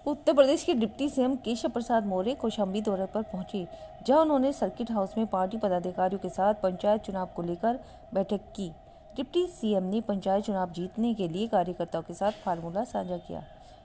उत्तर प्रदेश के deputy CM Keshav Prasad Maurya Kaushambi दौरे पर पहुंचे, जहां उन्होंने सर्किट हाउस में पार्टी पदाधिकारियों के साथ पंचायत चुनाव को लेकर बैठक की। डिप्टी सीएम ने पंचायत चुनाव जीतने के लिए कार्यकर्ताओं के साथ फार्मूला साझा किया।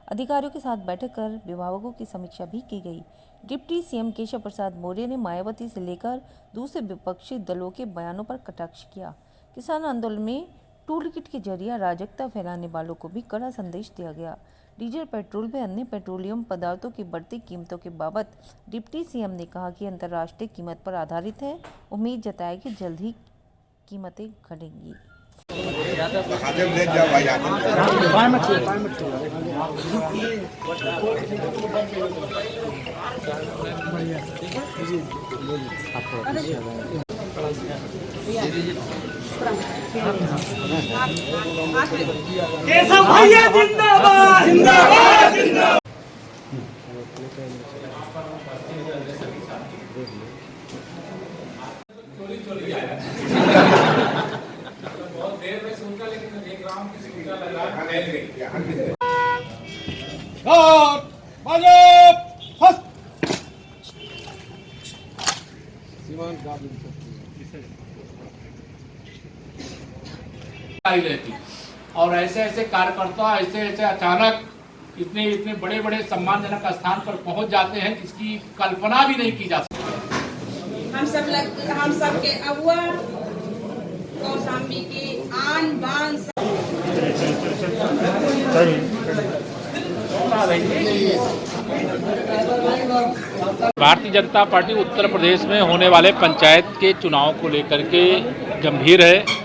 अधिकारियों के साथ बैठक कर विभागों की समीक्षा भी की गई। डिप्टी सीएम केशव प्रसाद मौर्य ने मायावती से लेकर दूसरे विपक्षी दलों के बयानों पर कटाक्ष किया। किसान आंदोलन में टूल किट के जरिए अराजकता फैलाने वालों को भी कड़ा संदेश दिया गया। डीजल, पेट्रोल व अन्य पेट्रोलियम पदार्थों की बढ़ती कीमतों के बाबत डिप्टी सीएम ने कहा कि अंतर्राष्ट्रीय कीमत पर आधारित है। उम्मीद जताई कि जल्द ही कीमतें घटेंगी। केशव भैया जिंदाबाद जिंदाबाद जिंदाबाद। बहुत देर में सुनता, लेकिन मैं देख रहा हूँ कि सुनता लगा। रहती और ऐसे ऐसे कार्यकर्ता ऐसे ऐसे अचानक इतने बड़े बड़े सम्मानजनक स्थान पर पहुंच जाते हैं जिसकी कल्पना भी नहीं की जा सकती। हम सब के अगुआ कौशाम्बी की आन बान भारतीय जनता पार्टी उत्तर प्रदेश में होने वाले पंचायत के चुनाव को लेकर के गंभीर है।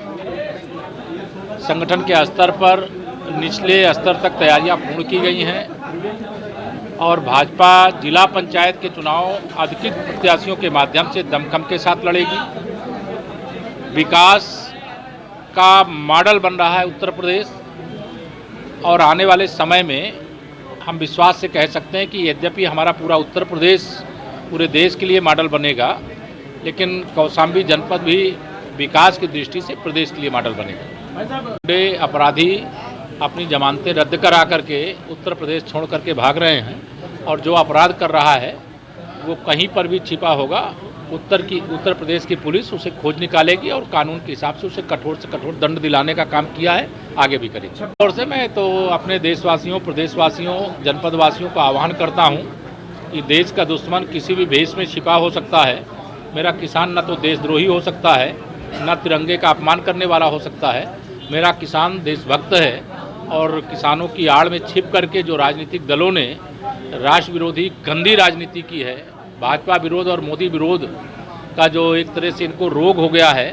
संगठन के स्तर पर निचले स्तर तक तैयारियां पूर्ण की गई हैं और भाजपा जिला पंचायत के चुनाव अधिकृत प्रत्याशियों के माध्यम से दमखम के साथ लड़ेगी। विकास का मॉडल बन रहा है उत्तर प्रदेश और आने वाले समय में हम विश्वास से कह सकते हैं कि यद्यपि हमारा पूरा उत्तर प्रदेश पूरे देश के लिए मॉडल बनेगा, लेकिन कौशाम्बी जनपद भी विकास की दृष्टि से प्रदेश के लिए मॉडल बनेगा। बड़े अपराधी अपनी जमानतें रद्द करा करके उत्तर प्रदेश छोड़ करके भाग रहे हैं और जो अपराध कर रहा है वो कहीं पर भी छिपा होगा। उत्तर प्रदेश की पुलिस उसे खोज निकालेगी और कानून के हिसाब से उसे कठोर से कठोर दंड दिलाने का काम किया है, आगे भी करेगी। और से मैं तो अपने देशवासियों, प्रदेशवासियों, जनपदवासियों को आह्वान करता हूँ कि देश का दुश्मन किसी भी भेष में छिपा हो सकता है। मेरा किसान न तो देशद्रोही हो सकता है, न तिरंगे का अपमान करने वाला हो सकता है। मेरा किसान देशभक्त है और किसानों की आड़ में छिप करके जो राजनीतिक दलों ने राष्ट्र विरोधी गंदी राजनीति की है, भाजपा विरोध और मोदी विरोध का जो एक तरह से इनको रोग हो गया है,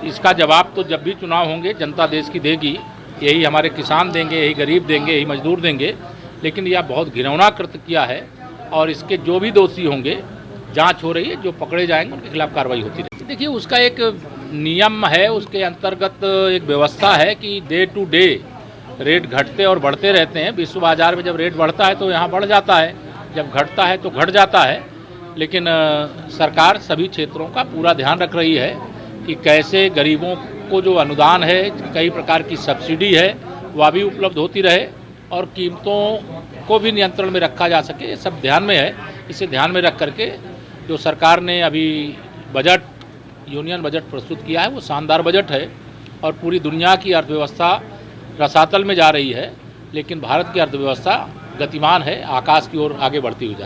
इसका जवाब तो जब भी चुनाव होंगे जनता देश की देगी। यही हमारे किसान देंगे, यही गरीब देंगे, यही मजदूर देंगे। लेकिन यह बहुत घिनौना कृत्य किया है और इसके जो भी दोषी होंगे जांच हो रही है, जो पकड़े जाएंगे उनके खिलाफ कार्रवाई होती रहेगी। देखिए, उसका एक नियम है, उसके अंतर्गत एक व्यवस्था है कि डे टू डे रेट घटते और बढ़ते रहते हैं। विश्व बाजार में जब रेट बढ़ता है तो यहाँ बढ़ जाता है, जब घटता है तो घट जाता है। लेकिन सरकार सभी क्षेत्रों का पूरा ध्यान रख रही है कि कैसे गरीबों को जो अनुदान है, कई प्रकार की सब्सिडी है, वह भी उपलब्ध होती रहे और कीमतों को भी नियंत्रण में रखा जा सके। ये सब ध्यान में है। इसे ध्यान में रख करके जो सरकार ने अभी बजट, यूनियन बजट प्रस्तुत किया है, वो शानदार बजट है और पूरी दुनिया की अर्थव्यवस्था रसातल में जा रही है, लेकिन भारत की अर्थव्यवस्था गतिमान है, आकाश की ओर आगे बढ़ती हुई जा रही है।